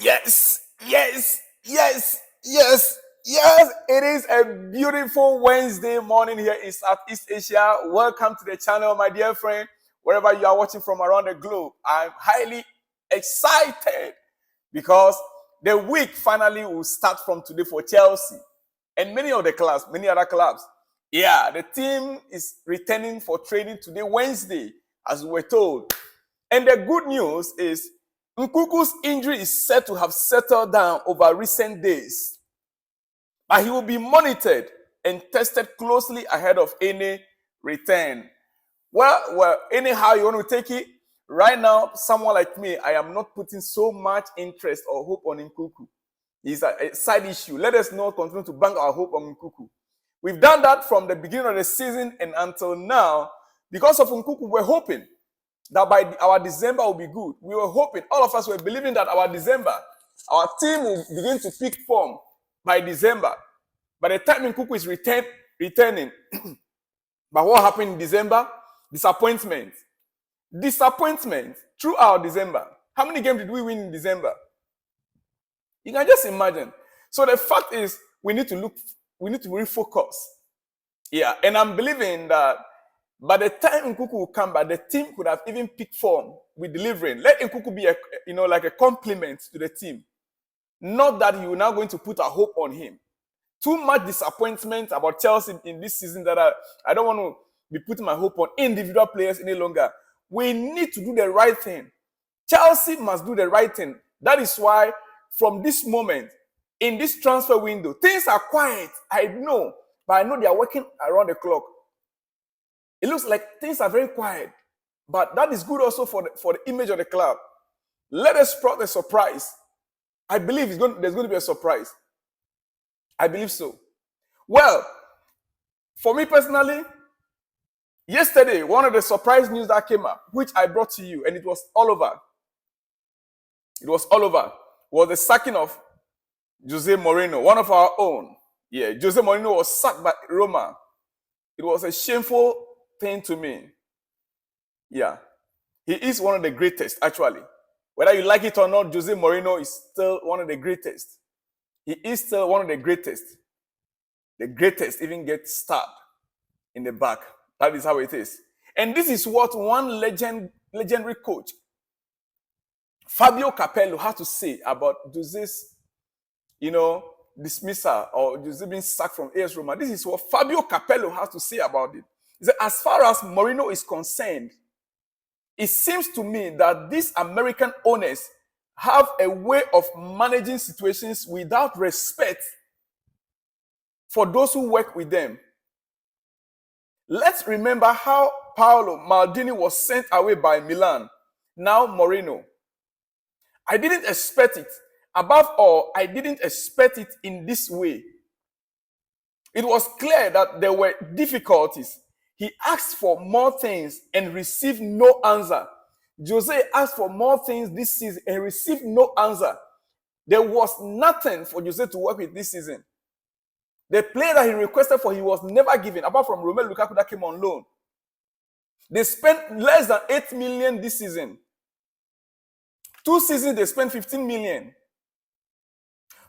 Yes, yes, yes, yes, yes. It is a beautiful Wednesday morning here in Southeast Asia. Welcome to the channel, my dear friend, wherever you are watching from around the globe. I'm highly excited because the week finally will start from today for Chelsea and many other clubs. Yeah, the team is returning for training today, Wednesday, as we were told. And the good news is Nkuku's injury is said to have settled down over recent days, but he will be monitored and tested closely ahead of any return. Well, anyhow you want to take it, right now, someone like me, I am not putting so much interest or hope on Nkuku. It's a side issue. Let us not continue to bank our hope on Nkuku. We've done that from the beginning of the season and until now. Because of Nkuku, we're hoping that by our December will be good. We were hoping, all of us were believing that our team will begin to pick form by December. By the time Nkuku is returning, but what happened in December? Disappointment throughout December. How many games did we win in December? You can just imagine. So the fact is, we need to refocus. Yeah, and I'm believing that by the time Nkuku will come back, the team could have even picked form with delivering. Let Nkuku be like a compliment to the team. Not that you are now going to put a hope on him. Too much disappointment about Chelsea in this season that I don't want to be putting my hope on individual players any longer. We need to do the right thing. Chelsea must do the right thing. That is why from this moment, in this transfer window, things are quiet. I know, but I know they are working around the clock. It looks like things are very quiet, but that is good also for the image of the club. Let us sprout a surprise. I believe there's going to be a surprise. I believe so. Well, for me personally, yesterday, one of the surprise news that came up, which I brought to you, and it was all over. Was the sacking of Jose Moreno, one of our own. Yeah, Jose Moreno was sacked by Roma. It was a shameful thing to me. Yeah. He is one of the greatest, actually. Whether you like it or not, Jose Moreno is still one of the greatest. He is still one of the greatest. The greatest even gets stabbed in the back. That is how it is. And this is what one legendary coach, Fabio Capello, has to say about Jose's, dismissal or Jose being sacked from AS Roma. This is what Fabio Capello has to say about it. He said, as far as Moreno is concerned, it seems to me that these American owners have a way of managing situations without respect for those who work with them. Let's remember how Paolo Maldini was sent away by Milan. Now Moreno. I didn't expect it. Above all, I didn't expect it in this way. It was clear that there were difficulties. He asked for more things and received no answer. Jose asked for more things this season and received no answer. There was nothing for Jose to work with this season. The player that he requested for, he was never given, apart from Romelu Lukaku that came on loan. They spent less than 8 million this season. 2 seasons, they spent 15 million.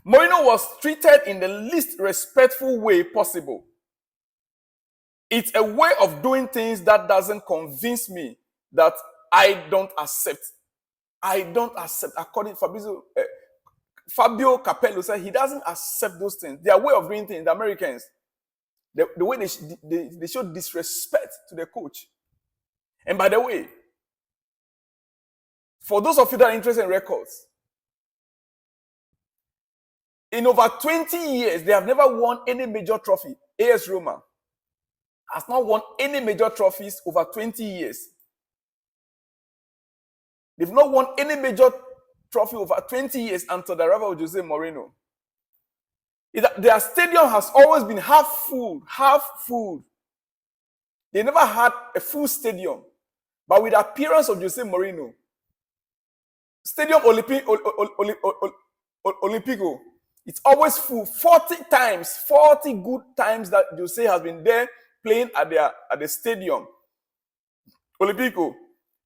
Moreno was treated in the least respectful way possible. It's a way of doing things that doesn't convince me, that I don't accept. According to Fabio Capello said he doesn't accept those things. Their way of doing things, the Americans, the way they show disrespect to the coach. And by the way, for those of you that are interested in records, in over 20 years, they have never won any major trophy. AS Roma has not won any major trophies over 20 years. They've not won any major trophy over 20 years until the arrival of Jose Moreno. Their stadium has always been half full. They never had a full stadium. But with the appearance of Jose Moreno, Stadium Olimpico, it's always full. 40 good times that Jose has been there playing at the stadium Olimpico.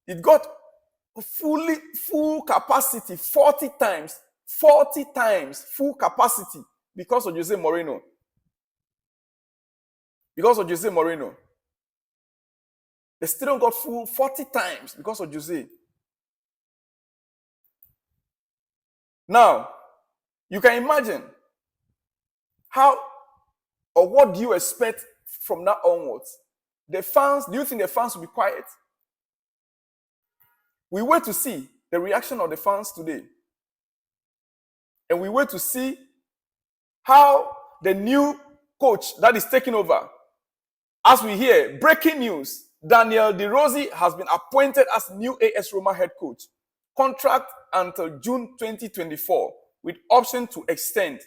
It got full capacity 40 times. 40 times full capacity because of Jose Moreno. Because of Jose Moreno. The stadium got full 40 times because of Jose. Now, you can imagine how or what do you expect from that onwards? The fans, do you think the fans will be quiet? We wait to see the reaction of the fans today. And we wait to see how the new coach that is taking over. As we hear, breaking news, Daniele Rugani has been appointed as new AS Roma head coach. Contract until June 2024 with option to extend.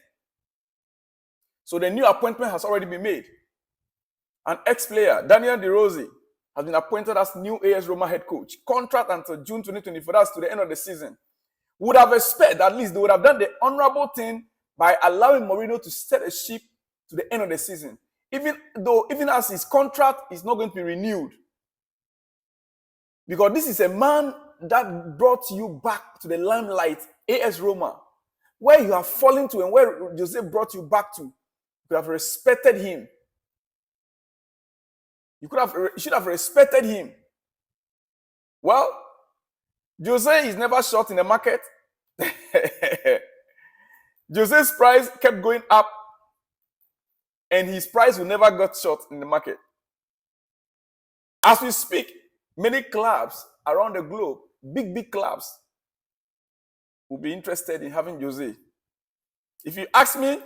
So the new appointment has already been made. An ex-player, Daniele Rugani, has been appointed as new AS Roma head coach. Contract until June 2024, that's to the end of the season. Would have expected at least they would have done the honorable thing by allowing Moreno to set a ship to the end of the season. Even as his contract is not going to be renewed. Because this is a man that brought you back to the limelight, AS Roma, where you have fallen to and where Jose brought you back to. You could have respected him. You should have respected him. Well, Jose is never short in the market. Jose's price kept going up, and his price will never got short in the market. As we speak, many clubs around the globe, big clubs, will be interested in having Jose. If you ask me,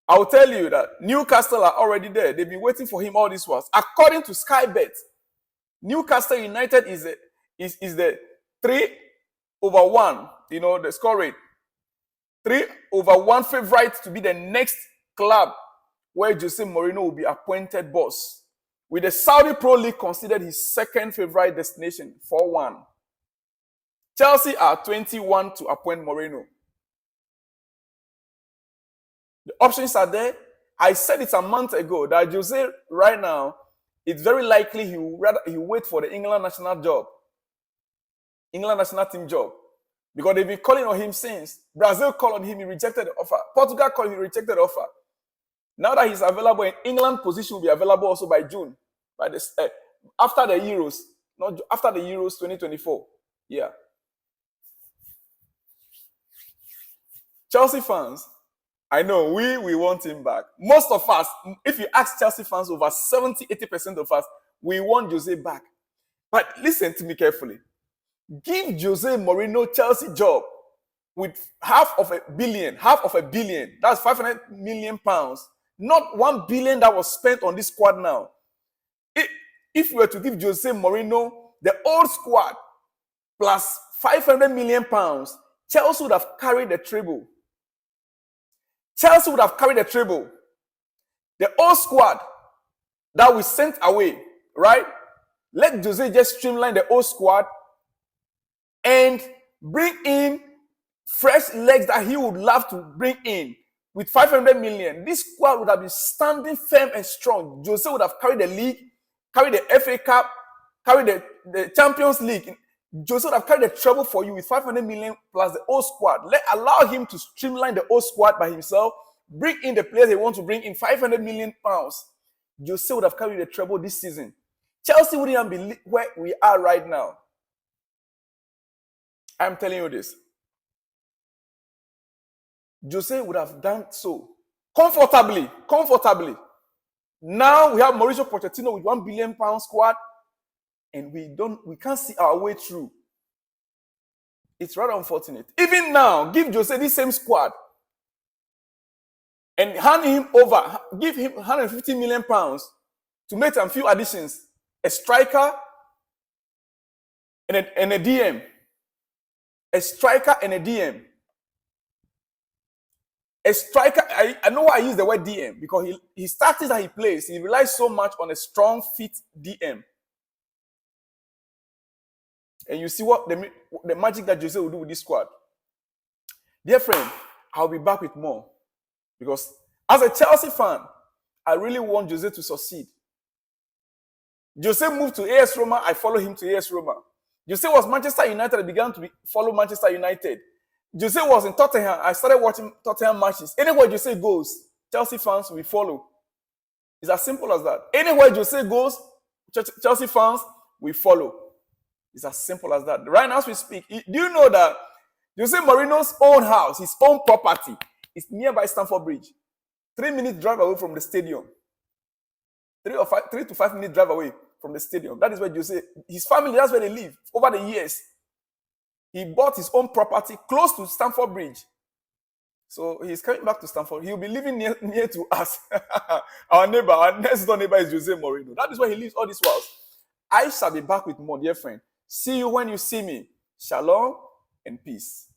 I will tell you that Newcastle are already there. They've been waiting for him all these while. According to Sky Bet, Newcastle United is the 3/1, the score rate. 3/1 favorite to be the next club where Jose Moreno will be appointed boss. With the Saudi Pro League considered his second favorite destination, 4-1. Chelsea are 21 to appoint Moreno. The options are there. I said it a month ago that Jose right now, it's very likely he will wait for the England national job. England national team job. Because they've been calling on him since. Brazil called on him, he rejected the offer. Portugal called him, he rejected the offer. Now that he's available, in England position will be available also by June. After the Euros. Not after the Euros 2024. Yeah. Chelsea fans, I know we want him back. Most of us, if you ask Chelsea fans, over 70-80% of us, we want Jose back. But listen to me carefully. Give Jose Moreno Chelsea job with half of a billion, that's 500 million pounds, not 1 billion that was spent on this squad now. If we were to give Jose Moreno the old squad plus 500 million pounds, Chelsea would have carried the treble. Chelsea would have carried the treble. The old squad that we sent away, right? Let Jose just streamline the old squad and bring in fresh legs that he would love to bring in with 500 million. This squad would have been standing firm and strong. Jose would have carried the league, carried the FA Cup, carried the Champions League. Jose would have carried the treble for you with 500 million plus the old squad. Allow him to streamline the old squad by himself. Bring in the players they want to bring in, 500 million pounds. Jose would have carried the treble this season. Chelsea wouldn't be where we are right now. I'm telling you this. Jose would have done so comfortably. Now we have Mauricio Pochettino with 1 billion pound squad, and we can't see our way through. It's rather unfortunate. Even now, give Jose this same squad and hand him over, give him 150 million pounds to make some few additions. A striker and a DM. A striker and a DM. A striker, I know why I use the word DM, because he starts that he plays. He relies so much on a strong, fit DM. And you see what the magic that Jose will do with this squad. Dear friend, I'll be back with more. Because as a Chelsea fan, I really want Jose to succeed. Jose moved to AS Roma, I follow him to AS Roma. Jose was Manchester United, I began to follow Manchester United. Jose was in Tottenham. I started watching Tottenham matches. Anywhere Jose goes, Chelsea fans will follow. It's as simple as that. Anywhere Jose goes, Chelsea fans will follow. It's as simple as that. Right now as we speak, do you know that Jose Moreno's own house, his own property, is nearby Stamford Bridge? 3-minute drive away from the stadium. 3 to 5 minute drive away from the stadium. That is where Jose, his family, that's where they live over the years. He bought his own property close to Stamford Bridge. So he's coming back to Stamford. He'll be living near to us. Our neighbor, our next door neighbor is Jose Moreno. That is where he lives all these whiles. I shall be back with more, dear friend. See you when you see me. Shalom and peace.